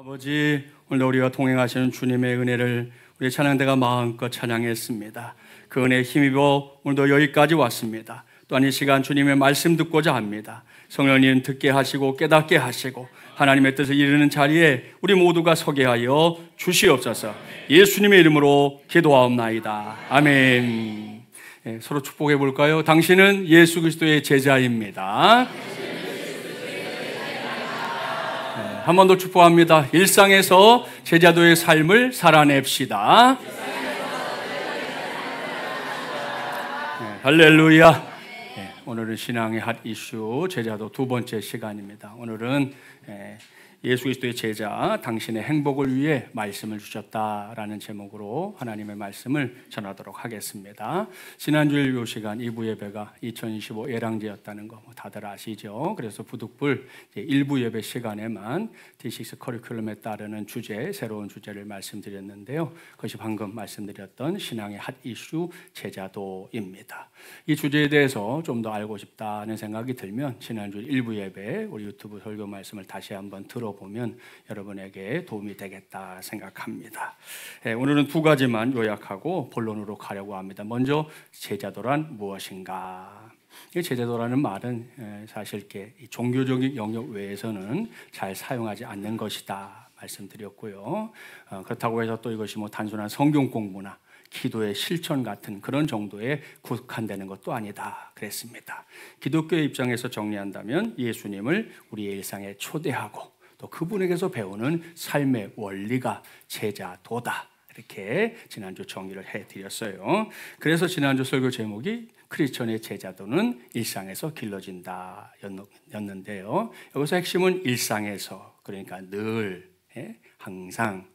아버지, 오늘 우리와 동행하시는 주님의 은혜를 우리 찬양대가 마음껏 찬양했습니다. 그 은혜에 힘입어 오늘도 여기까지 왔습니다. 또한 이 시간 주님의 말씀 듣고자 합니다. 성령님 듣게 하시고 깨닫게 하시고 하나님의 뜻을 이루는 자리에 우리 모두가 서게 하여 주시옵소서. 예수님의 이름으로 기도하옵나이다. 아멘. 서로 축복해 볼까요? 당신은 예수 그리스도의 제자입니다. 한 번 더 축복합니다. 일상에서 제자도의 삶을 살아냅시다. 할렐루야. 오늘은 신앙의 핫 이슈 제자도 두 번째 시간입니다. 오늘은 예수 그리스도의 제자, 당신의 행복을 위해 말씀을 주셨다라는 제목으로 하나님의 말씀을 전하도록 하겠습니다. 지난주일 이 시간 2부 예배가 2025 예랑제였다는 거 다들 아시죠? 그래서 부득불 1부 예배 시간에만 D6 커리큘럼에 따르는 주제, 새로운 주제를 말씀드렸는데요. 그것이 방금 말씀드렸던 신앙의 핫 이슈 제자도입니다. 이 주제에 대해서 좀 더 알고 싶다는 생각이 들면 지난주 1부 예배 우리 유튜브 설교 말씀을 다시 한번 들어보면 여러분에게 도움이 되겠다 생각합니다. 오늘은 두 가지만 요약하고 본론으로 가려고 합니다. 먼저 제자도란 무엇인가? 제자도라는 말은 사실 이렇게 종교적인 영역 외에서는 잘 사용하지 않는 것이다 말씀드렸고요. 그렇다고 해서 또 이것이 단순한 성경 공부나 기도의 실천 같은 그런 정도에 국한되는 것도 아니다 그랬습니다. 기독교의 입장에서 정리한다면 예수님을 우리의 일상에 초대하고 또 그분에게서 배우는 삶의 원리가 제자도다, 이렇게 지난주 정리를 해드렸어요. 그래서 지난주 설교 제목이 크리스천의 제자도는 일상에서 길러진다 였는데요. 여기서 핵심은 일상에서, 그러니까 늘, 항상,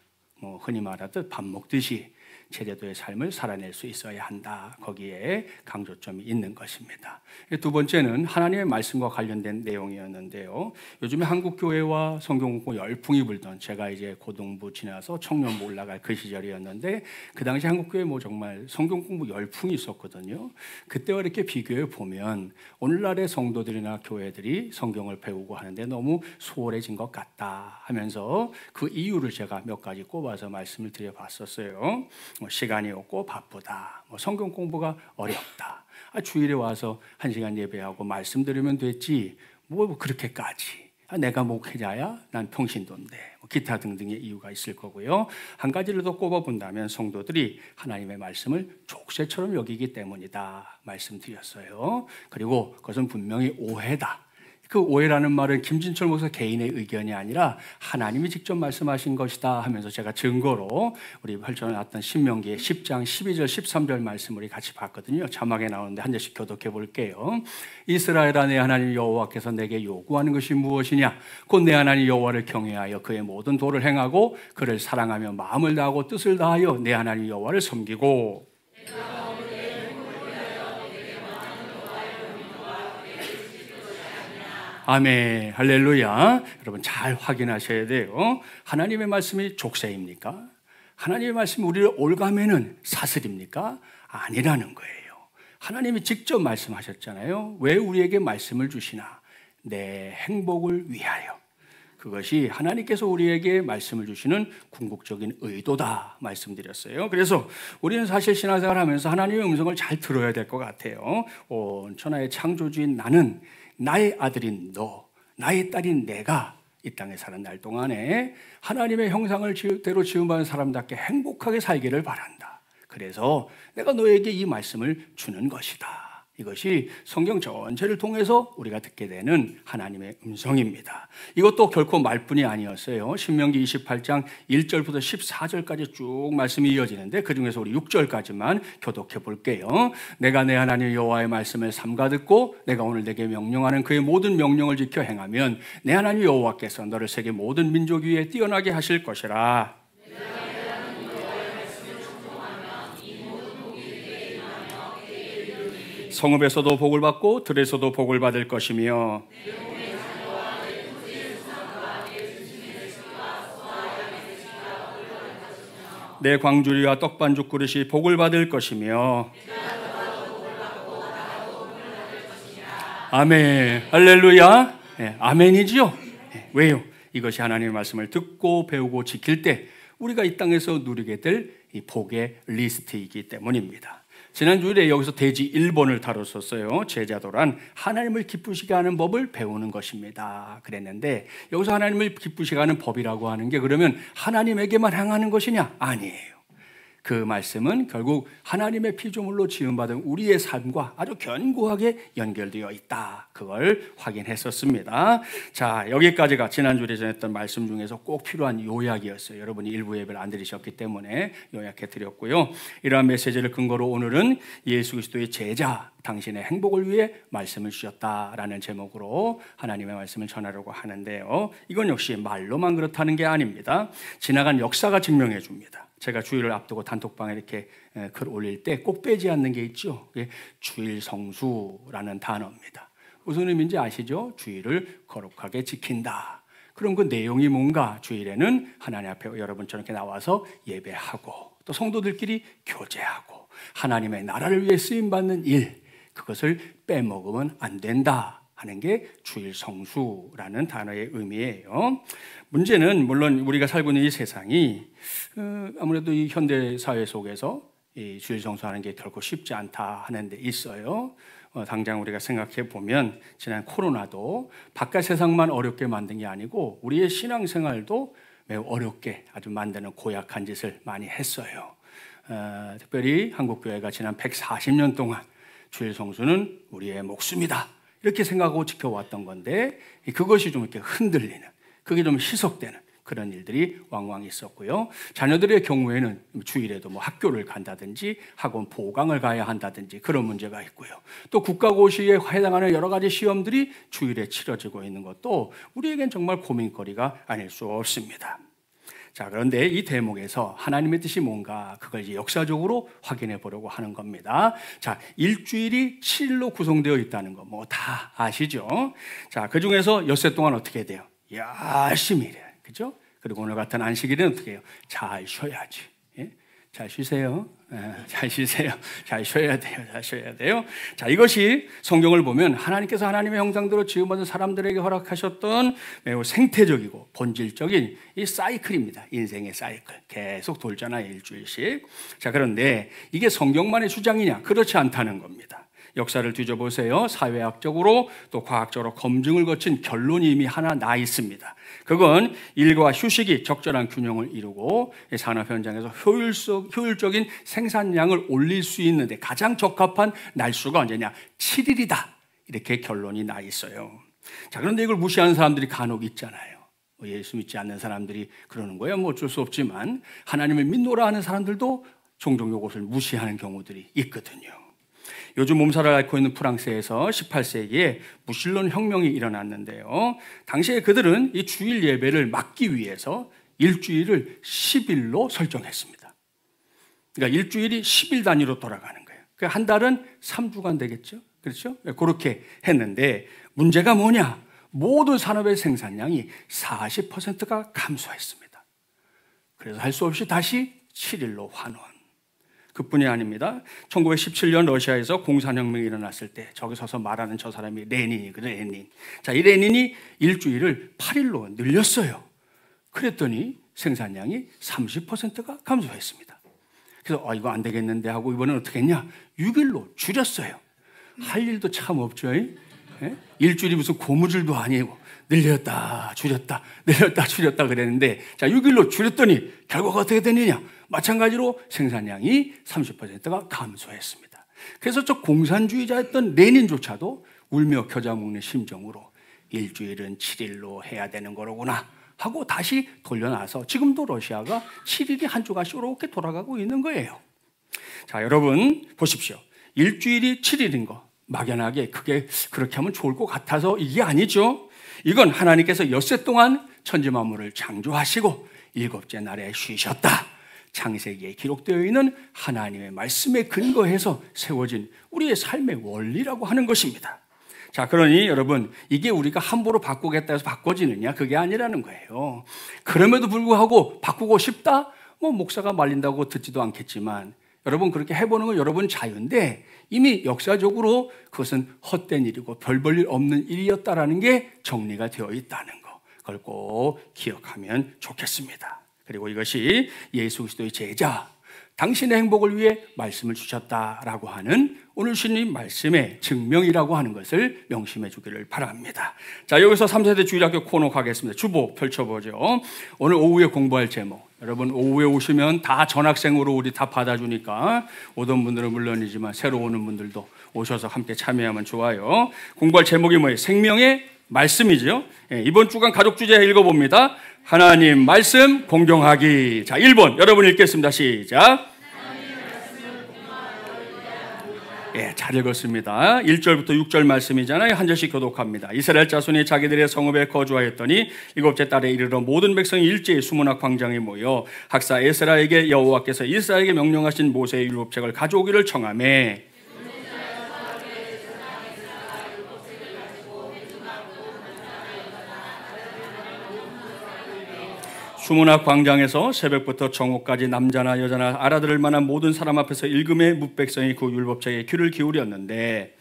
흔히 말하듯 밥 먹듯이 제자도의 삶을 살아낼 수 있어야 한다. 거기에 강조점이 있는 것입니다. 두 번째는 하나님의 말씀과 관련된 내용이었는데요. 요즘에 한국 교회와 성경 공부 열풍이 불던, 제가 이제 고등부 지나서 청년부 올라갈 그 시절이었는데 그 당시 한국 교회 정말 성경 공부 열풍이 있었거든요. 그때와 이렇게 비교해 보면 오늘날의 성도들이나 교회들이 성경을 배우고 하는데 너무 소홀해진 것 같다 하면서 그 이유를 제가 몇 가지 꼽아서 말씀을 드려봤었어요. 시간이 없고 바쁘다, 성경 공부가 어렵다, 주일에 와서 1시간 예배하고 말씀 들으면 됐지 그렇게까지, 내가 목회자야? 난 평신도인데, 기타 등등의 이유가 있을 거고요. 한 가지를 더 꼽아본다면 성도들이 하나님의 말씀을 족쇄처럼 여기기 때문이다 말씀드렸어요. 그리고 그것은 분명히 오해다. 그 오해라는 말은 김진철 목사 개인의 의견이 아니라 하나님이 직접 말씀하신 것이다 하면서 제가 증거로 우리 펼쳐놨던 신명기의 10장 12절 13절 말씀을 우리 같이 봤거든요. 자막에 나오는데 한 절씩 교독해 볼게요. 이스라엘아, 내 하나님 여호와께서 내게 요구하는 것이 무엇이냐? 곧 내 하나님 여호와를 경외하여 그의 모든 도를 행하고 그를 사랑하며 마음을 다하고 뜻을 다하여 내 하나님 여호와를 섬기고. 아멘, 할렐루야. 여러분 잘 확인하셔야 돼요. 하나님의 말씀이 족쇄입니까? 하나님의 말씀이 우리를 올가매는 사슬입니까? 아니라는 거예요. 하나님이 직접 말씀하셨잖아요. 왜 우리에게 말씀을 주시나? 내 행복을 위하여. 그것이 하나님께서 우리에게 말씀을 주시는 궁극적인 의도다 말씀드렸어요. 그래서 우리는 사실 신앙생활을 하면서 하나님의 음성을 잘 들어야 될 것 같아요. 온 천하의 창조주인 나는 나의 아들인 너, 나의 딸인 내가 이 땅에 사는 날 동안에 하나님의 형상을 대로 지음받은 사람답게 행복하게 살기를 바란다. 그래서 내가 너에게 이 말씀을 주는 것이다. 이것이 성경 전체를 통해서 우리가 듣게 되는 하나님의 음성입니다. 이것도 결코 말뿐이 아니었어요. 신명기 28장 1절부터 14절까지 쭉 말씀이 이어지는데 그중에서 우리 6절까지만 교독해 볼게요. 내가 내 하나님 여호와의 말씀을 삼가 듣고 내가 오늘 내게 명령하는 그의 모든 명령을 지켜 행하면 내 하나님 여호와께서 너를 세계 모든 민족 위에 뛰어나게 하실 것이라. 성읍에서도 복을 받고 들에서도 복을 받을 것이며 내 광주리와 떡반죽 그릇이 복을 받을 것이며. 아멘, 할렐루야. 아멘이지요. 왜요? 이것이 하나님의 말씀을 듣고 배우고 지킬 때 우리가 이 땅에서 누리게 될 이 복의 리스트이기 때문입니다. 지난 주일에 여기서 대지 1번을 다뤘었어요. 제자도란 하나님을 기쁘시게 하는 법을 배우는 것입니다. 그랬는데 여기서 하나님을 기쁘시게 하는 법이라고 하는 게 그러면 하나님에게만 향하는 것이냐? 아니에요. 그 말씀은 결국 하나님의 피조물로 지음받은 우리의 삶과 아주 견고하게 연결되어 있다. 그걸 확인했었습니다. 자, 여기까지가 지난주에 전했던 말씀 중에서 꼭 필요한 요약이었어요. 여러분이 일부 예배를 안 들으셨기 때문에 요약해 드렸고요. 이러한 메시지를 근거로 오늘은 예수 그리스도의 제자, 당신의 행복을 위해 말씀을 주셨다라는 제목으로 하나님의 말씀을 전하려고 하는데요. 이건 역시 말로만 그렇다는 게 아닙니다. 지나간 역사가 증명해 줍니다. 제가 주일을 앞두고 단톡방에 이렇게 글 올릴 때 꼭 빼지 않는 게 있죠. 그게 주일 성수라는 단어입니다. 무슨 의미인지 아시죠? 주일을 거룩하게 지킨다. 그럼 그 내용이 뭔가? 주일에는 하나님 앞에 여러분처럼 이렇게 나와서 예배하고 또 성도들끼리 교제하고 하나님의 나라를 위해 쓰임받는 일, 그것을 빼먹으면 안 된다 하는 게 주일 성수라는 단어의 의미예요. 문제는 물론 우리가 살고 있는 이 세상이 아무래도 이 현대 사회 속에서 이 주일 성수하는 게 결코 쉽지 않다 하는 데 있어요. 당장 우리가 생각해 보면 지난 코로나도 바깥 세상만 어렵게 만든 게 아니고 우리의 신앙생활도 매우 어렵게 아주 만드는 고약한 짓을 많이 했어요. 특별히 한국교회가 지난 140년 동안 주일 성수는 우리의 목숨이다 이렇게 생각하고 지켜왔던 건데 그것이 좀 이렇게 흔들리는, 그게 좀 희석되는 그런 일들이 왕왕 있었고요. 자녀들의 경우에는 주일에도 뭐 학교를 간다든지 학원 보강을 가야 한다든지 그런 문제가 있고요. 또 국가고시에 해당하는 여러 가지 시험들이 주일에 치러지고 있는 것도 우리에겐 정말 고민거리가 아닐 수 없습니다. 자, 그런데 이 대목에서 하나님의 뜻이 뭔가 그걸 이제 역사적으로 확인해 보려고 하는 겁니다. 자, 일주일이 7일로 구성되어 있다는 거 뭐 다 아시죠? 자, 그 중에서 엿새 동안 어떻게 돼요? 열심히 일해요. 그죠? 그리고 오늘 같은 안식일은 어떻게 해요? 잘 쉬어야지. 예? 잘 쉬세요. 잘 쉬세요. 잘 쉬어야 돼요. 잘 쉬어야 돼요. 자, 이것이 성경을 보면 하나님께서 하나님의 형상대로 지음받은 사람들에게 허락하셨던 매우 생태적이고 본질적인 이 사이클입니다. 인생의 사이클. 계속 돌잖아요. 일주일씩. 자, 그런데 이게 성경만의 주장이냐? 그렇지 않다는 겁니다. 역사를 뒤져보세요. 사회학적으로 또 과학적으로 검증을 거친 결론이 이미 하나 나 있습니다. 그건 일과 휴식이 적절한 균형을 이루고 산업 현장에서 효율적인 생산량을 올릴 수 있는데 가장 적합한 날수가 언제냐? 7일이다. 이렇게 결론이 나 있어요. 자, 그런데 이걸 무시하는 사람들이 간혹 있잖아요. 예수 믿지 않는 사람들이 그러는 거예요. 뭐 어쩔 수 없지만 하나님을 믿노라 하는 사람들도 종종 이것을 무시하는 경우들이 있거든요. 요즘 몸살을 앓고 있는 프랑스에서 18세기에 무신론 혁명이 일어났는데요. 당시에 그들은 이 주일 예배를 막기 위해서 일주일을 10일로 설정했습니다. 그러니까 일주일이 10일 단위로 돌아가는 거예요. 그러니까 한 달은 3주간 되겠죠. 그렇죠? 그렇게 했는데 문제가 뭐냐? 모든 산업의 생산량이 40%가 감소했습니다. 그래서 할 수 없이 다시 7일로 환원. 그뿐이 아닙니다. 1917년 러시아에서 공산혁명이 일어났을 때 저기 서서 말하는 저 사람이 레닌이거든요. 레닌. 자, 이 레닌이 일주일을 8일로 늘렸어요. 그랬더니 생산량이 30%가 감소했습니다. 그래서 이거 안 되겠는데 하고 이번엔 어떻게 했냐? 6일로 줄였어요. 할 일도 참 없죠. 예? 일주일이 무슨 고무줄도 아니고 늘렸다 줄였다 늘렸다 줄였다 그랬는데 자, 6일로 줄였더니 결과가 어떻게 되느냐? 마찬가지로 생산량이 30%가 감소했습니다. 그래서 저 공산주의자였던 레닌조차도 울며 겨자 먹는 심정으로 일주일은 7일로 해야 되는 거로구나 하고 다시 돌려놔서 지금도 러시아가 7일이 한 주간씩 이렇게 돌아가고 있는 거예요. 자, 여러분 보십시오. 일주일이 7일인 거 막연하게 그게 그렇게 하면 좋을 것 같아서 이게 아니죠. 이건 하나님께서 엿새 동안 천지 만물을 창조하시고 일곱째 날에 쉬셨다. 창세기에 기록되어 있는 하나님의 말씀에 근거해서 세워진 우리의 삶의 원리라고 하는 것입니다. 자, 그러니 여러분 이게 우리가 함부로 바꾸겠다 해서 바꿔지느냐? 그게 아니라는 거예요. 그럼에도 불구하고 바꾸고 싶다? 뭐 목사가 말린다고 듣지도 않겠지만 여러분 그렇게 해보는 건 여러분 자유인데 이미 역사적으로 그것은 헛된 일이고 별 볼 일 없는 일이었다라는 게 정리가 되어 있다는 거. 그걸 꼭 기억하면 좋겠습니다. 그리고 이것이 예수 그리스도의 제자, 당신의 행복을 위해 말씀을 주셨다라고 하는 오늘 주님 말씀의 증명이라고 하는 것을 명심해 주기를 바랍니다. 자, 여기서 3세대 주일학교 코너 가겠습니다. 주보 펼쳐보죠. 오늘 오후에 공부할 제목, 여러분 오후에 오시면 다 전학생으로 우리 다 받아주니까 오던 분들은 물론이지만 새로 오는 분들도 오셔서 함께 참여하면 좋아요. 공부할 제목이 뭐예요? 생명의 말씀이죠. 이번 주간 가족 주제 읽어봅니다. 하나님 말씀 공경하기. 자, 1번 여러분 읽겠습니다. 시작. 잘 읽었습니다. 1절부터 6절 말씀이잖아요. 한 절씩 교독합니다. 이스라엘 자손이 자기들의 성읍에 거주하였더니 일곱째 달에 이르러 모든 백성이 일제히 수문학 광장에 모여 학사 에스라에게 여호와께서 이스라엘에게 명령하신 모세의 율법책을 가져오기를 청하매 수문학 광장에서 새벽부터 정오까지 남자나 여자나 알아들을 만한 모든 사람 앞에서 읽음에 뭇백성이 그 율법책에 귀를 기울였는데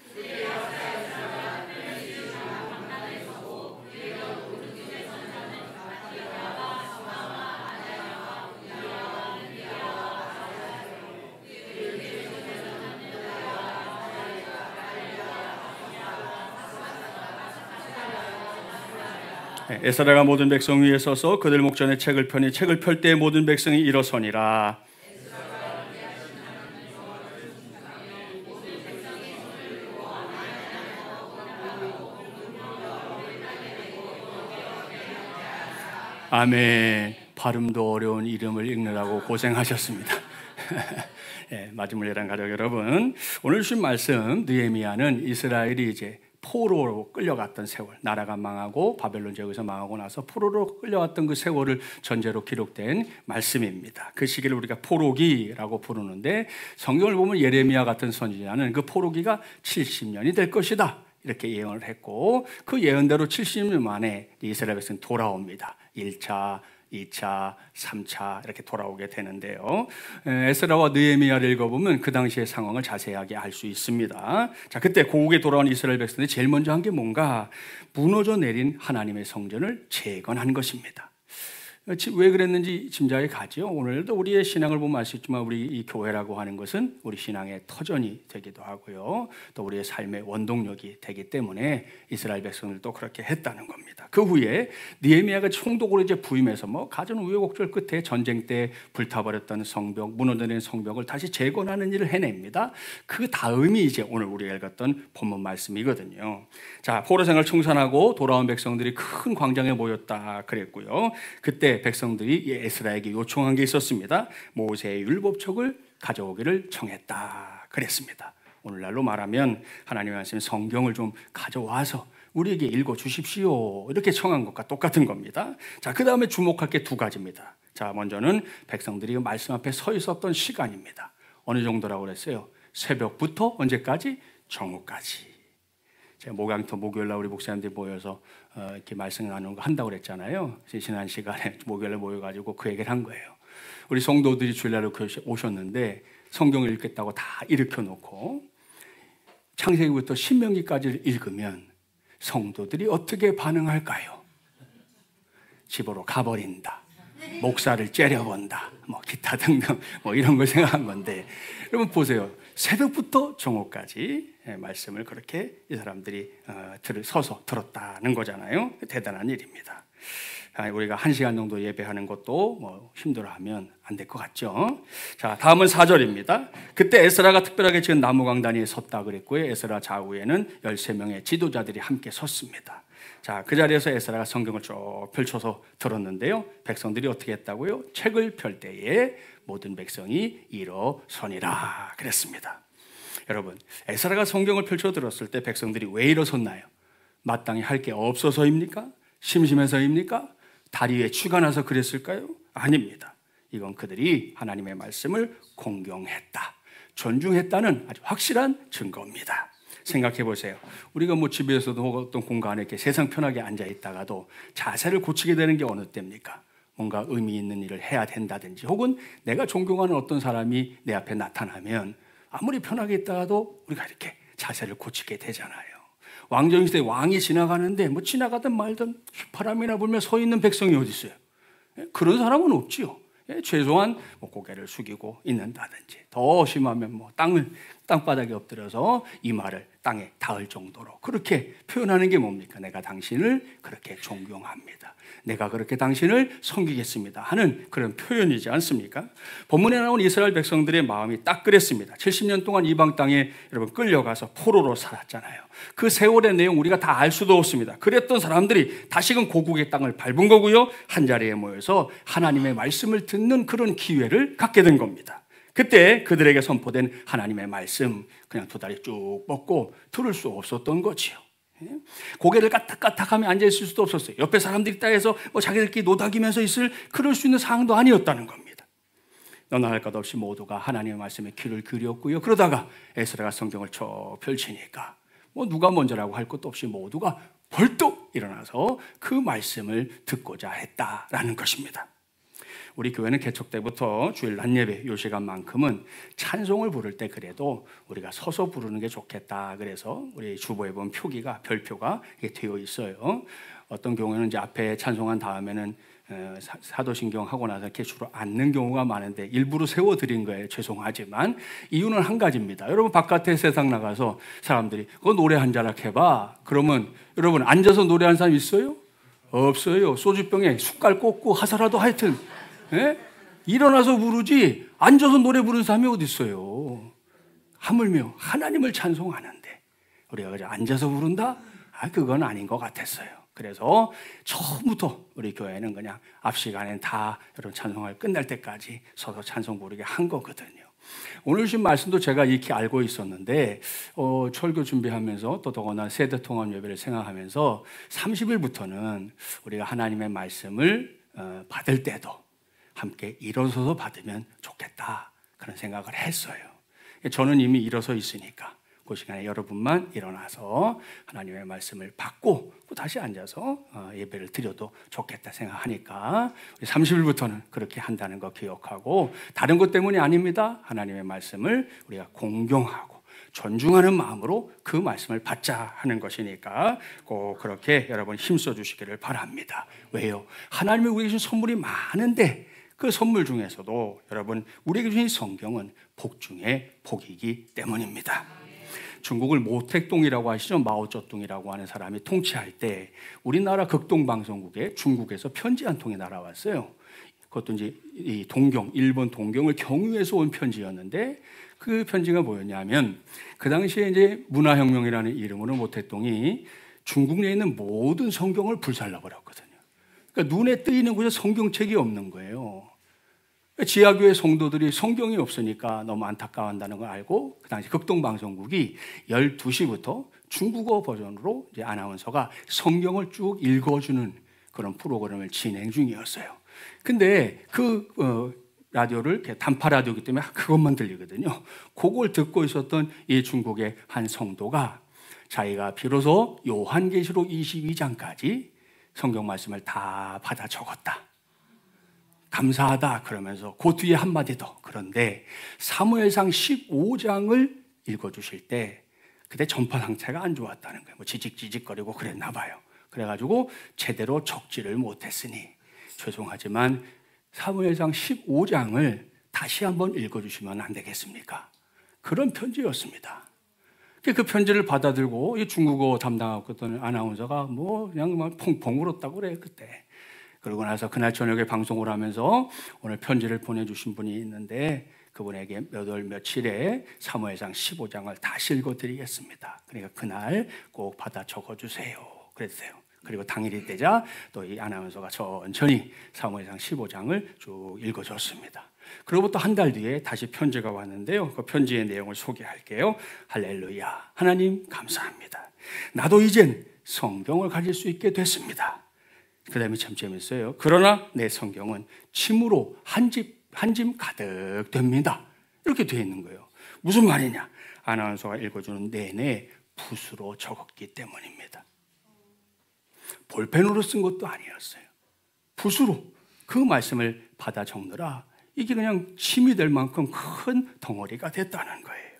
에스라가 모든 백성 위에 서서 그들 목전에 책을 펴니 책을 펼 때 모든 백성이 일어서니라. 아멘. 발음도 어려운 이름을 읽느라고 고생하셨습니다. 마지막이란 가족 여러분, 오늘 주신 말씀 느헤미야는 이스라엘이 이제 포로로 끌려갔던 세월, 나라가 망하고 바벨론 제국에서 망하고 나서 포로로 끌려갔던 그 세월을 전제로 기록된 말씀입니다. 그 시기를 우리가 포로기라고 부르는데 성경을 보면 예레미야 같은 선지자는 그 포로기가 70년이 될 것이다 이렇게 예언을 했고 그 예언대로 70년 만에 이스라엘 백성이 돌아옵니다. 1차, 2차, 3차 이렇게 돌아오게 되는데요. 에스라와 느헤미야를 읽어보면 그 당시의 상황을 자세하게 알 수 있습니다. 자, 그때 고국에 돌아온 이스라엘 백성들이 제일 먼저 한 게 뭔가 무너져 내린 하나님의 성전을 재건한 것입니다. 왜 그랬는지 짐작이 가죠. 오늘도 우리의 신앙을 보면 알 수 있지만 우리 이 교회라고 하는 것은 우리 신앙의 터전이 되기도 하고요. 또 우리의 삶의 원동력이 되기 때문에 이스라엘 백성들도 그렇게 했다는 겁니다. 그 후에 느헤미야가 총독으로 이제 부임해서 가진 우여곡절 끝에 전쟁 때 불타버렸던 성벽, 무너져낸 성벽을 다시 재건하는 일을 해냅니다. 그 다음이 이제 오늘 우리가 읽었던 본문 말씀이거든요. 자, 포로 생활 청산하고 돌아온 백성들이 큰 광장에 모였다 그랬고요. 그때 백성들이 에스라에게 요청한 게 있었습니다. 모세의 율법책을 가져오기를 청했다 그랬습니다. 오늘날로 말하면 하나님의 말씀 성경을 좀 가져와서 우리에게 읽어주십시오 이렇게 청한 것과 똑같은 겁니다. 자, 그 다음에 주목할 게 두 가지입니다. 자, 먼저는 백성들이 말씀 앞에 서 있었던 시간입니다. 어느 정도라고 그랬어요? 새벽부터 언제까지? 정오까지. 제가 목양터 목요일날 우리 목사님들이 모여서 이렇게 말씀 나누는 거 한다고 그랬잖아요. 지난 시간에 목요일에 모여가지고 그 얘기를 한 거예요. 우리 성도들이 주일날로 오셨는데 성경을 읽겠다고 다 일으켜 놓고 창세기부터 신명기까지를 읽으면 성도들이 어떻게 반응할까요? 집으로 가버린다, 목사를 째려본다, 기타 등등 이런 걸 생각한 건데, 여러분 보세요. 새벽부터 정오까지 말씀을 그렇게 이 사람들이 서서 들었다는 거잖아요. 대단한 일입니다. 우리가 1시간 정도 예배하는 것도 힘들어하면 안 될 것 같죠. 자, 다음은 4절입니다. 그때 에스라가 특별하게 지은 나무강단에 섰다 그랬고요. 에스라 좌우에는 13명의 지도자들이 함께 섰습니다. 자, 그 자리에서 에스라가 성경을 쭉 펼쳐서 들었는데요. 백성들이 어떻게 했다고요? 책을 펼 때에 모든 백성이 일어서니라 그랬습니다. 여러분, 에스라가 성경을 펼쳐 들었을 때 백성들이 왜 일어섰나요? 마땅히 할 게 없어서입니까? 심심해서입니까? 다리 위에 쥐가 나서 그랬을까요? 아닙니다. 이건 그들이 하나님의 말씀을 공경했다, 존중했다는 아주 확실한 증거입니다. 생각해 보세요. 우리가 집에서도 어떤 공간에 이렇게 세상 편하게 앉아 있다가도 자세를 고치게 되는 게 어느 때입니까? 뭔가 의미 있는 일을 해야 된다든지, 혹은 내가 존경하는 어떤 사람이 내 앞에 나타나면 아무리 편하게 있다가도 우리가 이렇게 자세를 고치게 되잖아요. 왕정 시대 왕이 지나가는데 뭐 지나가든 말든 휘파람이나 불며 서 있는 백성이 어디 있어요? 그런 사람은 없지요. 최소한 뭐 고개를 숙이고 있는다든지, 더 심하면 뭐 땅바닥에 엎드려서 이마를 땅에 닿을 정도로 그렇게 표현하는 게 뭡니까? 내가 당신을 그렇게 존경합니다. 내가 그렇게 당신을 섬기겠습니다 하는 그런 표현이지 않습니까? 본문에 나온 이스라엘 백성들의 마음이 딱 그랬습니다. 70년 동안 이방 땅에 여러분 끌려가서 포로로 살았잖아요. 그 세월의 내용 우리가 다 알 수도 없습니다. 그랬던 사람들이 다시금 고국의 땅을 밟은 거고요, 한자리에 모여서 하나님의 말씀을 듣는 그런 기회를 갖게 된 겁니다. 그때 그들에게 선포된 하나님의 말씀, 그냥 두 다리 쭉 뻗고 들을 수 없었던 거지요. 고개를 까딱까딱하며 앉아있을 수도 없었어요. 옆에 사람들이 있다 해서 자기들끼리 노닥이면서 있을 그럴 수 있는 상황도 아니었다는 겁니다. 너나 할 것 없이 모두가 하나님의 말씀에 귀를 기울였고요, 그러다가 에스라가 성경을 쳐 펼치니까 뭐 누가 먼저라고 할 것도 없이 모두가 벌떡 일어나서 그 말씀을 듣고자 했다라는 것입니다. 우리 교회는 개척 때부터 주일 낮예배 요 시간만큼은 찬송을 부를 때 그래도 우리가 서서 부르는 게 좋겠다, 그래서 우리 주보에 보면 별표가 되어 있어요. 어떤 경우에는 이제 앞에 찬송한 다음에는 사도신경 하고 나서 이렇게 주로 앉는 경우가 많은데 일부러 세워드린 거예요. 죄송하지만 이유는 한 가지입니다. 여러분 바깥에 세상 나가서 사람들이 그거 노래 한 자락 해봐 그러면 여러분 앉아서 노래하는 사람 있어요? 없어요. 소주병에 숟갈 꽂고 하사라도 하여튼 일어나서 부르지 앉아서 노래 부르는 사람이 어디 있어요? 하물며 하나님을 찬송하는데 우리가 그냥 앉아서 부른다? 그건 아닌 것 같았어요. 그래서 처음부터 우리 교회는 그냥 앞 시간엔 다 여러분 찬송을 끝날 때까지 서서 찬송 부르게 한 거거든요. 오늘 주신 말씀도 제가 익히 알고 있었는데 철교 준비하면서 또 더구나 세대통합 예배를 생각하면서 30일부터는 우리가 하나님의 말씀을 받을 때도 함께 일어서서 받으면 좋겠다 그런 생각을 했어요. 저는 이미 일어서 있으니까 그 시간에 여러분만 일어나서 하나님의 말씀을 받고 다시 앉아서 예배를 드려도 좋겠다 생각하니까 30일부터는 그렇게 한다는 거 기억하고, 다른 것 때문이 아닙니다. 하나님의 말씀을 우리가 공경하고 존중하는 마음으로 그 말씀을 받자 하는 것이니까 꼭 그렇게 여러분 힘써 주시기를 바랍니다. 왜요? 하나님이 우리에게 주신 선물이 많은데 그 선물 중에서도 여러분 우리에게 주신 성경은 복 중에 복이기 때문입니다. 중국을 모택동이라고 하시죠. 마오쩌둥이라고 하는 사람이 통치할 때 우리나라 극동방송국에 중국에서 편지 한 통이 날아왔어요. 그것도 이제 이 동경, 일본 동경을 경유해서 온 편지였는데 그 편지가 뭐였냐면 그 당시에 이제 문화혁명이라는 이름으로 모택동이 중국 내에 있는 모든 성경을 불살라버렸거든요. 그러니까 눈에 뜨이는 곳에 성경책이 없는 거예요. 지하교회 성도들이 성경이 없으니까 너무 안타까워한다는 걸 알고 그 당시 극동방송국이 12시부터 중국어 버전으로 이제 아나운서가 성경을 쭉 읽어주는 그런 프로그램을 진행 중이었어요. 근데 라디오를 단파 라디오이기 때문에 그것만 들리거든요. 그걸 듣고 있었던 이 중국의 한 성도가 자기가 비로소 요한계시록 22장까지 성경 말씀을 다 받아 적었다. 감사하다 그러면서 그 뒤에 한마디 더. 그런데 사무엘상 15장을 읽어주실 때 그때 전파 상태가 안 좋았다는 거예요. 뭐 지직지직거리고 그랬나 봐요. 그래가지고 제대로 적지를 못했으니 죄송하지만 사무엘상 15장을 다시 한번 읽어주시면 안 되겠습니까? 그런 편지였습니다. 그 편지를 받아들고 이 중국어 담당하고 있던 아나운서가 뭐 그냥 막 펑펑 울었다고 그래요 그때. 그러고 나서 그날 저녁에 방송을 하면서 오늘 편지를 보내주신 분이 있는데 그분에게 몇 월 며칠에 사무엘상 15장을 다시 읽어드리겠습니다. 그러니까 그날 꼭 받아 적어주세요 그랬어요. 그리고 당일이 되자 또 이 아나운서가 천천히 사무엘상 15장을 쭉 읽어줬습니다. 그리고 또 한 달 뒤에 다시 편지가 왔는데요. 그 편지의 내용을 소개할게요. 할렐루야, 하나님 감사합니다. 나도 이젠 성경을 가질 수 있게 됐습니다. 그 다음에 참 재밌어요. 그러나 내 성경은 침으로 한 짐 가득 됩니다. 이렇게 되어 있는 거예요. 무슨 말이냐? 아나운서가 읽어주는 내내 붓으로 적었기 때문입니다. 볼펜으로 쓴 것도 아니었어요. 붓으로 그 말씀을 받아 적느라 이게 그냥 침이 될 만큼 큰 덩어리가 됐다는 거예요.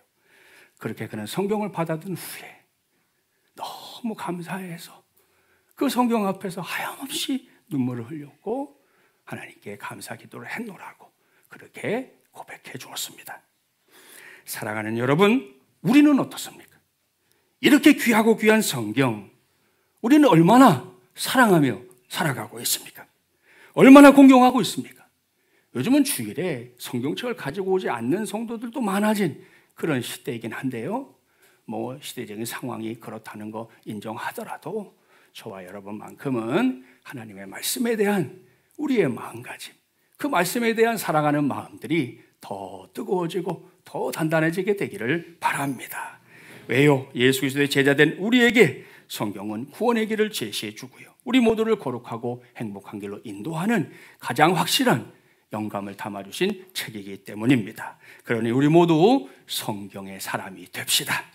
그렇게 그는 성경을 받아든 후에 너무 감사해서 그 성경 앞에서 하염없이 눈물을 흘렸고 하나님께 감사 기도를 했노라고 그렇게 고백해 주었습니다. 사랑하는 여러분, 우리는 어떻습니까? 이렇게 귀하고 귀한 성경, 우리는 얼마나 사랑하며 살아가고 있습니까? 얼마나 공경하고 있습니까? 요즘은 주일에 성경책을 가지고 오지 않는 성도들도 많아진 그런 시대이긴 한데요. 뭐 시대적인 상황이 그렇다는 거 인정하더라도 저와 여러분만큼은 하나님의 말씀에 대한 우리의 마음가짐, 그 말씀에 대한 사랑하는 마음들이 더 뜨거워지고 더 단단해지게 되기를 바랍니다. 왜요? 예수 그리스도의 제자된 우리에게 성경은 구원의 길을 제시해 주고요, 우리 모두를 거룩하고 행복한 길로 인도하는 가장 확실한 영감을 담아주신 책이기 때문입니다. 그러니 우리 모두 성경의 사람이 됩시다.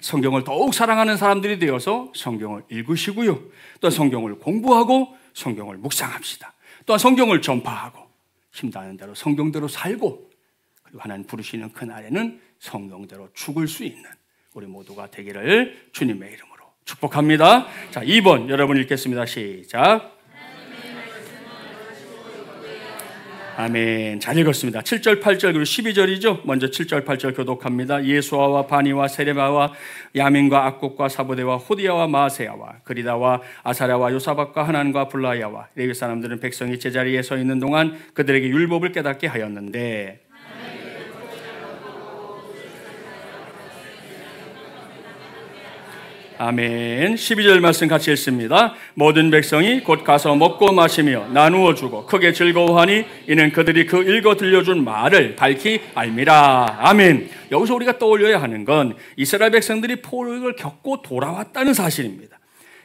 성경을 더욱 사랑하는 사람들이 되어서 성경을 읽으시고요, 또 성경을 공부하고 성경을 묵상합시다. 또한 성경을 전파하고 힘닿는 대로 성경대로 살고, 그리고 하나님 부르시는 그날에는 성경대로 죽을 수 있는 우리 모두가 되기를 주님의 이름으로 축복합니다. 자, 2번 여러분 읽겠습니다. 시작. 아멘. 잘 읽었습니다. 7절, 8절, 그리고 12절이죠. 먼저 7절, 8절 교독합니다. 예수아와 바니와 세레바와 야민과 악곡과 사보대와 호디야와 마세야와 그리다와 아사랴와 요사박과 하난과 블라야와 레위 사람들은 백성이 제자리에 서 있는 동안 그들에게 율법을 깨닫게 하였는데, 아멘. 12절 말씀 같이 읽습니다. 모든 백성이 곧 가서 먹고 마시며 나누어 주고 크게 즐거워하니 이는 그들이 그 읽어 들려준 말을 밝히 알미라. 아멘. 여기서 우리가 떠올려야 하는 건 이스라엘 백성들이 포로를 겪고 돌아왔다는 사실입니다.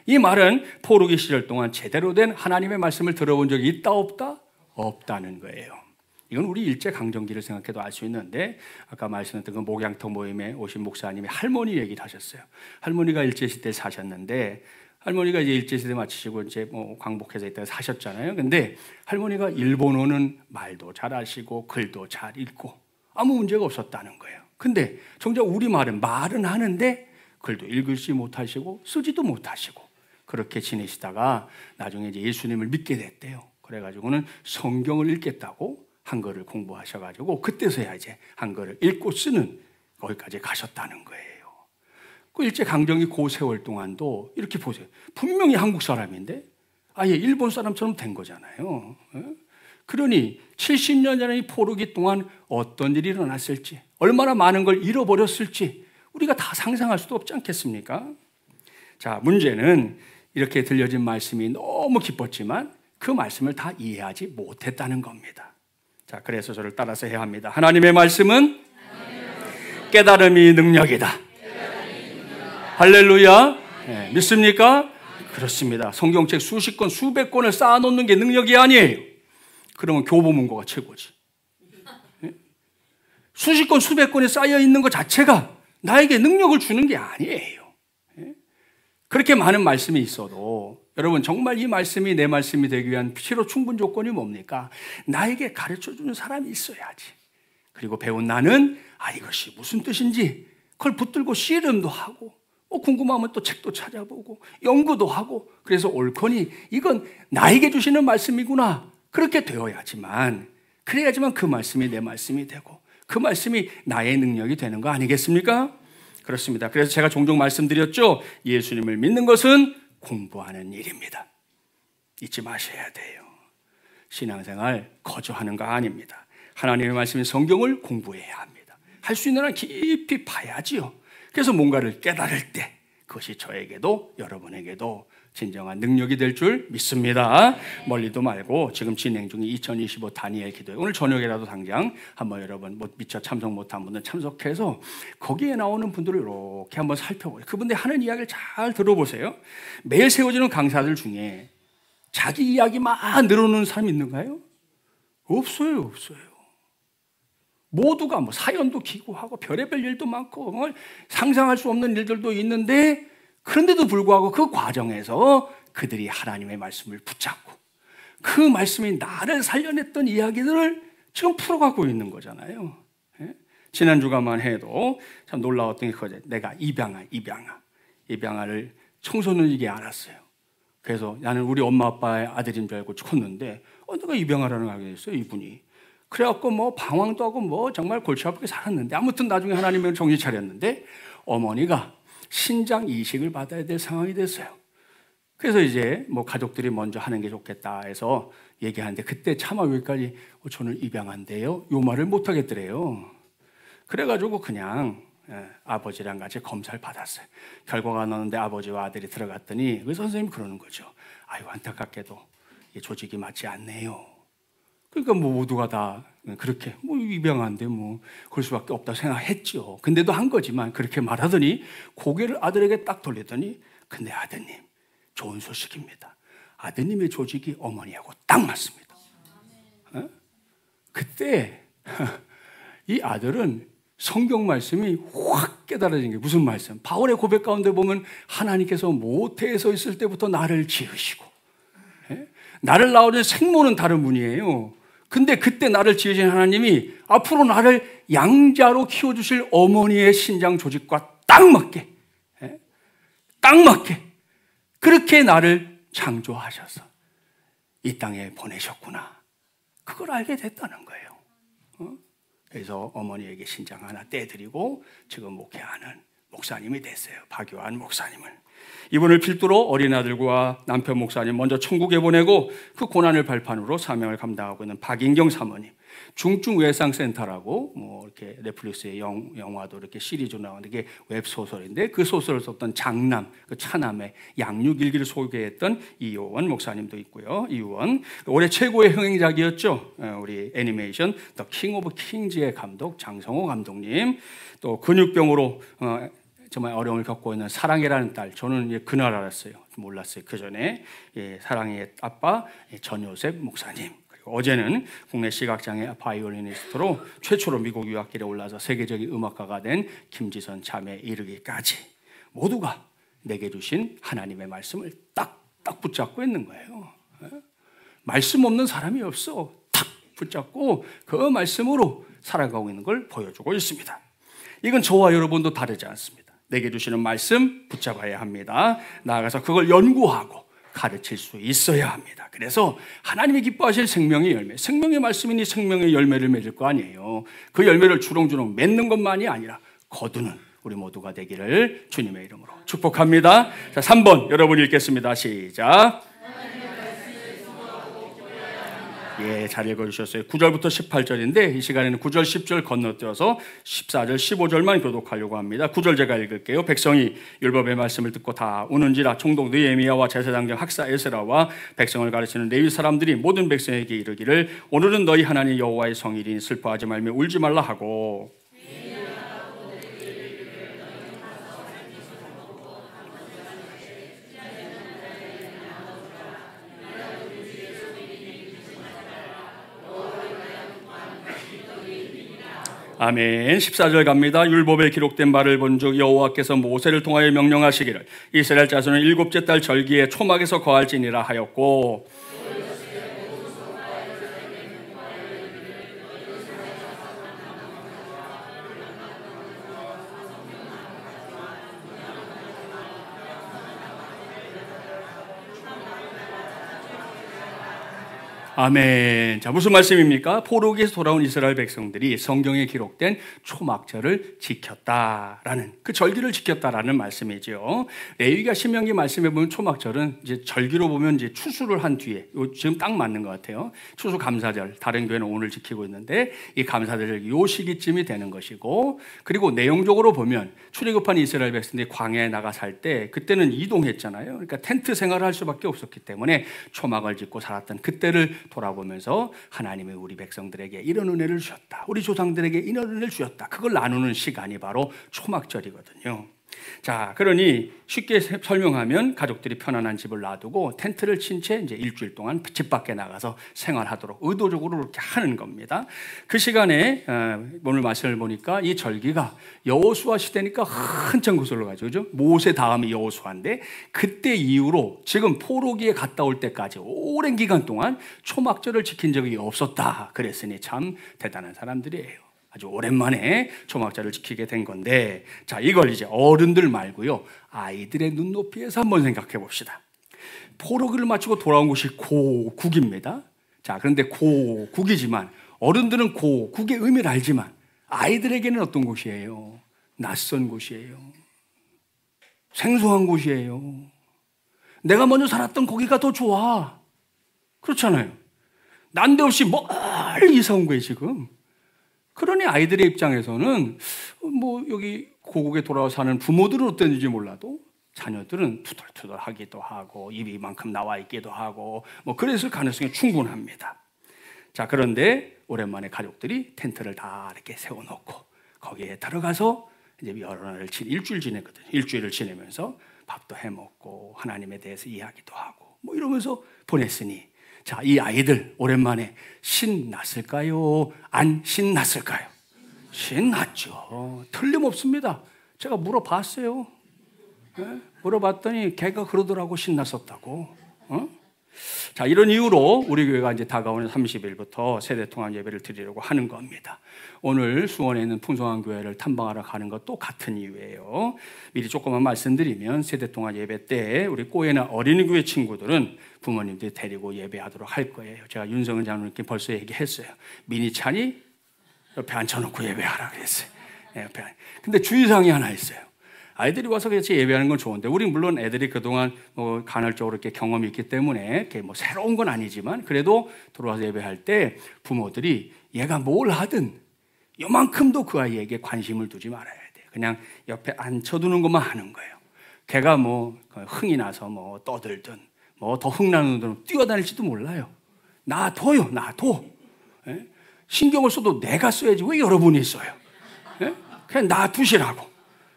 이 말은 포로기 시절 동안 제대로 된 하나님의 말씀을 들어본 적이 있다 없다? 없다는 거예요. 이건 우리 일제강점기를 생각해도 알 수 있는데, 아까 말씀드린 그 목양터 모임에 오신 목사님이 할머니 얘기를 하셨어요. 할머니가 일제시대에 사셨는데, 할머니가 이제 일제시대 마치시고 이제 뭐 광복해서 있다가 사셨잖아요. 근데 할머니가 일본어는 말도 잘 아시고 글도 잘 읽고 아무 문제가 없었다는 거예요. 근데 정작 우리말은 말은 하는데 글도 읽지 못하시고 쓰지도 못하시고 그렇게 지내시다가 나중에 이제 예수님을 믿게 됐대요. 그래가지고는 성경을 읽겠다고 한글을 공부하셔가지고 그때서야 이제 한글을 읽고 쓰는 거기까지 가셨다는 거예요. 그 일제강점기 그 세월 동안도 이렇게 보세요. 분명히 한국 사람인데 아예 일본 사람처럼 된 거잖아요. 그러니 70년 전의 이 포로기 동안 어떤 일이 일어났을지, 얼마나 많은 걸 잃어버렸을지 우리가 다 상상할 수도 없지 않겠습니까? 자, 문제는 이렇게 들려진 말씀이 너무 기뻤지만 그 말씀을 다 이해하지 못했다는 겁니다. 자, 그래서 저를 따라서 해야 합니다. 하나님의 말씀은 깨달음이 능력이다. 할렐루야. 네, 믿습니까? 그렇습니다. 성경책 수십 권, 수백 권을 쌓아놓는 게 능력이 아니에요. 그러면 교보문고가 최고지. 네? 수십 권, 수백 권이 쌓여 있는 것 자체가 나에게 능력을 주는 게 아니에요. 네? 그렇게 많은 말씀이 있어도 여러분, 정말 이 말씀이 내 말씀이 되기 위한 필요 충분 조건이 뭡니까? 나에게 가르쳐주는 사람이 있어야지. 그리고 배운 나는 이것이 무슨 뜻인지 그걸 붙들고 씨름도 하고 궁금하면 또 책도 찾아보고 연구도 하고, 그래서 옳거니 이건 나에게 주시는 말씀이구나 그렇게 되어야지만, 그래야지만 그 말씀이 내 말씀이 되고 그 말씀이 나의 능력이 되는 거 아니겠습니까? 그렇습니다. 그래서 제가 종종 말씀드렸죠. 예수님을 믿는 것은 공부하는 일입니다. 잊지 마셔야 돼요. 신앙생활 거저하는 거 아닙니다. 하나님의 말씀인 성경을 공부해야 합니다. 할 수 있는 한 깊이 봐야지요. 그래서 뭔가를 깨달을 때 그것이 저에게도 여러분에게도 진정한 능력이 될 줄 믿습니다. 멀리도 말고 지금 진행 중인 2025 다니엘 기도회, 오늘 저녁에라도 당장 한번 여러분 미처 참석 못한 분들 참석해서 거기에 나오는 분들을 이렇게 한번 살펴보세요. 그분들 하는 이야기를 잘 들어보세요. 매일 세워지는 강사들 중에 자기 이야기만 늘어놓는 사람이 있는가요? 없어요, 없어요. 모두가 사연도 기구하고 별의별 일도 많고 상상할 수 없는 일들도 있는데, 그런데도 불구하고 그 과정에서 그들이 하나님의 말씀을 붙잡고 그 말씀이 나를 살려냈던 이야기들을 지금 풀어가고 있는 거잖아요. 지난주간만 해도 참 놀라웠던 게 그거죠. 내가 입양아를 청소는 이게 알았어요. 그래서 나는 우리 엄마 아빠의 아들인 줄 알고 컸는데 누가 입양하라는 하게 됐어요, 이분이. 그래갖고 뭐 방황도 하고 뭐 정말 골치 아프게 살았는데 아무튼 나중에 하나님은 정신 차렸는데 어머니가 신장 이식을 받아야 될 상황이 됐어요. 그래서 이제 뭐 가족들이 먼저 하는 게 좋겠다 해서 얘기하는데 그때 차마 여기까지 저는 입양한대요 요 말을 못 하겠더래요. 그래가지고 그냥 아버지랑 같이 검사를 받았어요. 결과가 나오는데 아버지와 아들이 들어갔더니 그 선생님이 그러는 거죠. 아유, 안타깝게도 이 조직이 맞지 않네요. 그러니까 뭐 모두가 다 그렇게 뭐 입양한데 뭐 그럴 수밖에 없다고 생각했죠. 근데도 한 거지만 그렇게 말하더니 고개를 아들에게 딱 돌리더니 근데 아드님 좋은 소식입니다. 아드님의 조직이 어머니하고 딱 맞습니다. 그때 이 아들은 성경 말씀이 확 깨달아진 게 무슨 말씀? 바울의 고백 가운데 보면 하나님께서 모태에서 있을 때부터 나를 지으시고 나를 낳으신 생모는 다른 분이에요. 근데 그때 나를 지으신 하나님이 앞으로 나를 양자로 키워주실 어머니의 신장 조직과 딱 맞게 그렇게 나를 창조하셔서 이 땅에 보내셨구나. 그걸 알게 됐다는 거예요. 그래서 어머니에게 신장 하나 떼드리고 지금 목회하는 목사님이 됐어요. 박요한 목사님을. 이분을 필두로 어린아들과 남편 목사님 먼저 천국에 보내고 그 고난을 발판으로 사명을 감당하고 있는 박인경 사모님. 중증외상센터라고 뭐 이렇게 넷플릭스의 영화도 이렇게 시리즈로 나오는데 이게 웹소설인데 그 소설을 썼던 장남, 그 차남의 양육일기를 소개했던 이효원 목사님도 있고요. 이효원. 올해 최고의 흥행작이었죠. 우리 애니메이션 더 킹 오브 킹즈의 감독 장성호 감독님. 또 근육병으로 정말 어려움을 겪고 있는 사랑이라는 딸, 저는 그날 알았어요. 몰랐어요. 그 전에 사랑의 아빠 전요셉 목사님. 그리고 어제는 국내 시각장애 바이올리니스트로 최초로 미국 유학길에 올라서 세계적인 음악가가 된 김지선 자매에 이르기까지 모두가 내게 주신 하나님의 말씀을 딱 붙잡고 있는 거예요. 말씀 없는 사람이 없어. 탁 붙잡고 그 말씀으로 살아가고 있는 걸 보여주고 있습니다. 이건 저와 여러분도 다르지 않습니다. 내게 주시는 말씀 붙잡아야 합니다. 나아가서 그걸 연구하고 가르칠 수 있어야 합니다. 그래서 하나님이 기뻐하실 생명의 열매, 생명의 말씀이니 생명의 열매를 맺을 거 아니에요. 그 열매를 주렁주렁 맺는 것만이 아니라 거두는 우리 모두가 되기를 주님의 이름으로 축복합니다. 자, 3번 여러분 읽겠습니다. 시작. 예, 잘 읽어주셨어요. 9절부터 18절인데 이 시간에는 9절, 10절 건너뛰어서 14절, 15절만 교독하려고 합니다. 9절 제가 읽을게요. 백성이 율법의 말씀을 듣고 다 우는지라 총독 느헤미야와 제사장장 학사 에스라와 백성을 가르치는 레위 사람들이 모든 백성에게 이르기를 오늘은 너희 하나님 여호와의 성일이니 슬퍼하지 말며 울지 말라 하고 아멘. 14절 갑니다. 율법에 기록된 바를 본즉 여호와께서 모세를 통하여 명령하시기를 이스라엘 자손은 일곱째 달 절기에 초막에서 거할지니라 하였고 아멘. 자, 무슨 말씀입니까? 포로기에서 돌아온 이스라엘 백성들이 성경에 기록된 초막절을 지켰다라는 그 절기를 지켰다라는 말씀이죠. 레위기야 신명기 말씀에 보면 초막절은 이제 절기로 보면 이제 추수를 한 뒤에 지금 딱 맞는 것 같아요. 추수 감사절, 다른 교회는 오늘 지키고 있는데 이 감사절 요 시기쯤이 되는 것이고 그리고 내용적으로 보면 출애굽한 이스라엘 백성들이 광야에 나가 살 때 그때는 이동했잖아요. 그러니까 텐트 생활을 할 수밖에 없었기 때문에 초막을 짓고 살았던 그때를 돌아보면서 하나님이 우리 백성들에게 이런 은혜를 주셨다. 우리 조상들에게 이런 은혜를 주셨다. 그걸 나누는 시간이 바로 초막절이거든요. 자, 그러니 쉽게 설명하면 가족들이 편안한 집을 놔두고 텐트를 친 채 이제 일주일 동안 집 밖에 나가서 생활하도록 의도적으로 그렇게 하는 겁니다. 그 시간에 오늘 말씀을 보니까 이 절기가 여호수아 시대니까 한참 거슬러 가죠. 그죠? 모세 다음이 여호수아인데 그때 이후로 지금 포로기에 갔다 올 때까지 오랜 기간 동안 초막절을 지킨 적이 없었다. 그랬으니 참 대단한 사람들이에요. 아주 오랜만에 초막절을 지키게 된 건데, 자, 이걸 이제 어른들 말고요, 아이들의 눈높이에서 한번 생각해 봅시다. 포로기를 마치고 돌아온 곳이 고국입니다. 자, 그런데 고국이지만 어른들은 고국의 의미를 알지만 아이들에게는 어떤 곳이에요? 낯선 곳이에요. 생소한 곳이에요. 내가 먼저 살았던 거기가 더 좋아. 그렇잖아요. 난데없이 멀리 이사 온 거예요, 지금. 그러니 아이들의 입장에서는 뭐 여기 고국에 돌아와 사는 부모들은 어땠는지 몰라도 자녀들은 투덜투덜하기도 하고 입이 이만큼 나와 있기도 하고 뭐 그랬을 가능성이 충분합니다. 자, 그런데 오랜만에 가족들이 텐트를 다 이렇게 세워놓고 거기에 들어가서 이제 여러 날을 일주일 지냈거든요. 일주일을 지내면서 밥도 해먹고 하나님에 대해서 이야기도 하고 뭐 이러면서 보냈으니, 자, 이 아이들 오랜만에 신났을까요? 안 신났을까요? 신났죠. 틀림없습니다. 제가 물어봤어요. 네? 물어봤더니 걔가 그러더라고, 신났었다고. 자, 이런 이유로 우리 교회가 이제 다가오는 30일부터 세대 통합 예배를 드리려고 하는 겁니다. 오늘 수원에 있는 풍성한 교회를 탐방하러 가는 것도 같은 이유예요. 미리 조금만 말씀드리면 세대 통합 예배 때 우리 꼬예나 어린이 교회 친구들은 부모님들이 데리고 예배하도록 할 거예요. 제가 윤성은 장로님께 벌써 얘기했어요. 미니찬이 옆에 앉혀놓고 예배하라 그랬어요. 옆에. 근데 주의사항이 하나 있어요. 아이들이 와서 같이 예배하는 건 좋은데, 우리 물론 애들이 그동안 뭐 간헐적으로 이렇게 경험이 있기 때문에 이렇게 뭐 새로운 건 아니지만 그래도 들어와서 예배할 때 부모들이 얘가 뭘 하든 요만큼도 그 아이에게 관심을 두지 말아야 돼요. 그냥 옆에 앉혀두는 것만 하는 거예요. 걔가 뭐 흥이 나서 뭐 떠들든 뭐 더 흥나는 대로 뛰어다닐지도 몰라요. 놔둬요, 놔둬. 예? 신경을 써도 내가 써야지 왜 여러분이 써요? 예? 그냥 놔두시라고.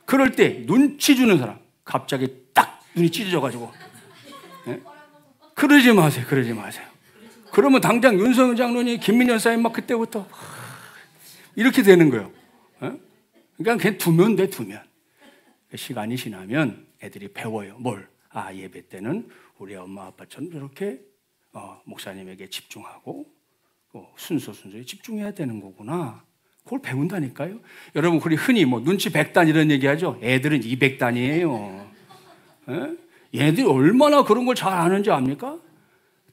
그럴 때 눈치 주는 사람 갑자기 딱 눈이 찢어져가지고, 예? 그러지 마세요. 그러지 마세요. 그러면 당장 윤성현 장로님, 김민현 사님 막 그때부터 이렇게 되는 거예요. 예? 그러니까 그냥 두면 돼, 두면. 시간이 지나면 애들이 배워요. 뭘? 아, 예배 때는 우리 엄마 아빠처럼 이렇게 목사님에게 집중하고 순서에 집중해야 되는 거구나. 그걸 배운다니까요. 여러분, 우리 흔히 뭐 눈치 100단 이런 얘기하죠. 애들은 200단이에요. 얘네들이 얼마나 그런 걸 잘 아는지 압니까?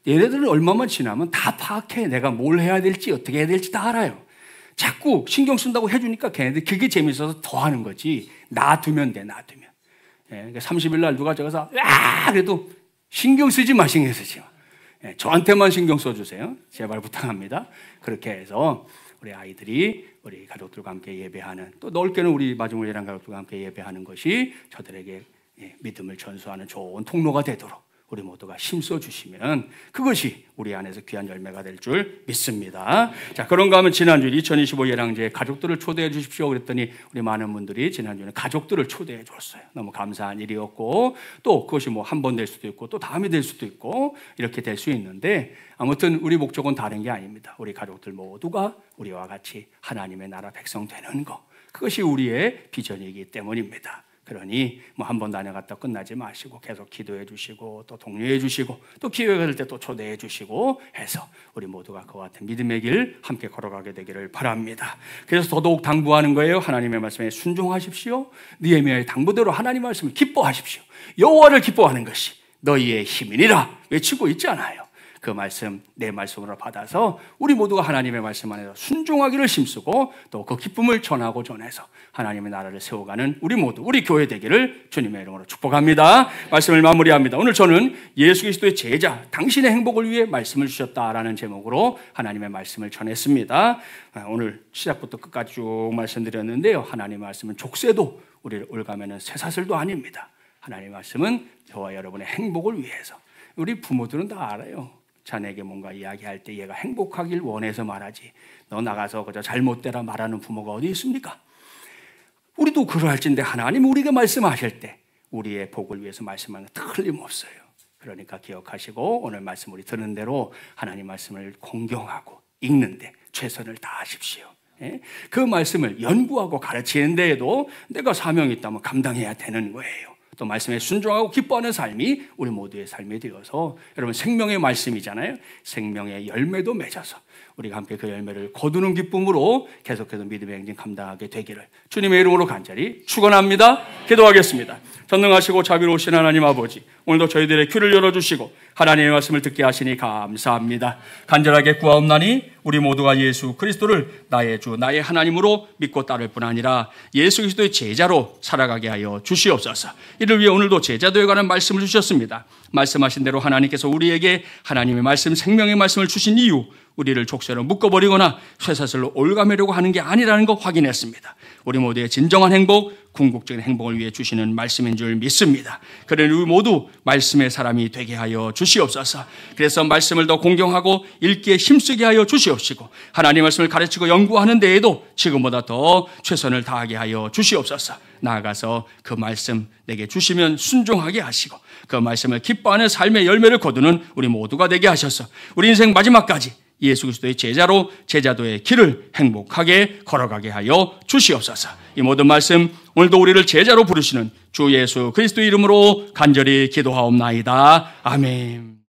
얘네들은 얼마만 지나면 다 파악해. 내가 뭘 해야 될지 어떻게 해야 될지 다 알아요. 자꾸 신경 쓴다고 해주니까 걔네들 그게 재밌어서 더 하는 거지. 놔두면 돼, 놔두면. 예, 그러니까 30일 날 누가 적어서 그래도 신경 쓰지 마, 신경 쓰지 마. 예, 저한테만 신경 써주세요. 제발 부탁합니다. 그렇게 해서 우리 아이들이 우리 가족들과 함께 예배하는, 또 넓게는 우리 마중물이랑 가족들과 함께 예배하는 것이 저들에게 믿음을 전수하는 좋은 통로가 되도록 우리 모두가 힘써 주시면 그것이 우리 안에서 귀한 열매가 될 줄 믿습니다. 자, 그런가 하면 지난주 2025 예랑제에 가족들을 초대해 주십시오 그랬더니 우리 많은 분들이 지난주에는 가족들을 초대해 줬어요. 너무 감사한 일이었고, 또 그것이 뭐 한 번 될 수도 있고 또 다음이 될 수도 있고 이렇게 될 수 있는데, 아무튼 우리 목적은 다른 게 아닙니다. 우리 가족들 모두가 우리와 같이 하나님의 나라 백성 되는 것, 그것이 우리의 비전이기 때문입니다. 그러니 뭐 한 번 다녀갔다 끝나지 마시고 계속 기도해 주시고 또 독려해 주시고 또 기회가 될 때 또 초대해 주시고 해서 우리 모두가 그와 같은 믿음의 길 함께 걸어가게 되기를 바랍니다. 그래서 더더욱 당부하는 거예요. 하나님의 말씀에 순종하십시오. 느헤미야의 당부대로 하나님의 말씀을 기뻐하십시오. 여호와를 기뻐하는 것이 너희의 힘이니라 외치고 있잖아요. 그 말씀, 내 말씀으로 받아서 우리 모두가 하나님의 말씀 안에서 순종하기를 힘쓰고 또 그 기쁨을 전하고 전해서 하나님의 나라를 세워가는 우리 모두, 우리 교회 되기를 주님의 이름으로 축복합니다. 말씀을 마무리합니다. 오늘 저는 예수 그리스도의 제자, 당신의 행복을 위해 말씀을 주셨다라는 제목으로 하나님의 말씀을 전했습니다. 오늘 시작부터 끝까지 쭉 말씀드렸는데요. 하나님의 말씀은 족쇄도 우리를 올가매는 쇠사슬도 아닙니다. 하나님의 말씀은 저와 여러분의 행복을 위해서. 우리 부모들은 다 알아요. 자네에게 뭔가 이야기할 때 얘가 행복하길 원해서 말하지, 너 나가서 그저 잘못되라 말하는 부모가 어디 있습니까? 우리도 그러할진데 하나님 우리에게 말씀하실 때 우리의 복을 위해서 말씀하는 거 틀림없어요. 그러니까 기억하시고 오늘 말씀 우리 듣는 대로 하나님 말씀을 공경하고 읽는데 최선을 다하십시오. 그 말씀을 연구하고 가르치는 데에도 내가 사명이 있다면 감당해야 되는 거예요. 또 말씀에 순종하고 기뻐하는 삶이 우리 모두의 삶이 되어서 여러분 생명의 말씀이잖아요. 생명의 열매도 맺어서 우리가 함께 그 열매를 거두는 기쁨으로 계속해서 믿음의 행진 감당하게 되기를 주님의 이름으로 간절히 축원합니다. 기도하겠습니다. 전능하시고 자비로우신 하나님 아버지, 오늘도 저희들의 귀를 열어주시고 하나님의 말씀을 듣게 하시니 감사합니다. 간절하게 구하옵나니 우리 모두가 예수 그리스도를 나의 주 나의 하나님으로 믿고 따를 뿐 아니라 예수 그리스도의 제자로 살아가게 하여 주시옵소서. 이를 위해 오늘도 제자도에 관한 말씀을 주셨습니다. 말씀하신 대로 하나님께서 우리에게 하나님의 말씀, 생명의 말씀을 주신 이유, 우리를 족쇄로 묶어버리거나 쇠사슬로 올가매려고 하는 게 아니라는 거 확인했습니다. 우리 모두의 진정한 행복, 궁극적인 행복을 위해 주시는 말씀인 줄 믿습니다. 그러니 우리 모두 말씀의 사람이 되게 하여 주시옵소서. 그래서 말씀을 더 공경하고 읽기에 힘쓰게 하여 주시옵시고 하나님 말씀을 가르치고 연구하는 데에도 지금보다 더 최선을 다하게 하여 주시옵소서. 나아가서 그 말씀 내게 주시면 순종하게 하시고 그 말씀을 기뻐하는 삶의 열매를 거두는 우리 모두가 되게 하셔서 우리 인생 마지막까지 예수 그리스도의 제자로 제자도의 길을 행복하게 걸어가게 하여 주시옵소서. 이 모든 말씀 오늘도 우리를 제자로 부르시는 주 예수 그리스도의 이름으로 간절히 기도하옵나이다. 아멘.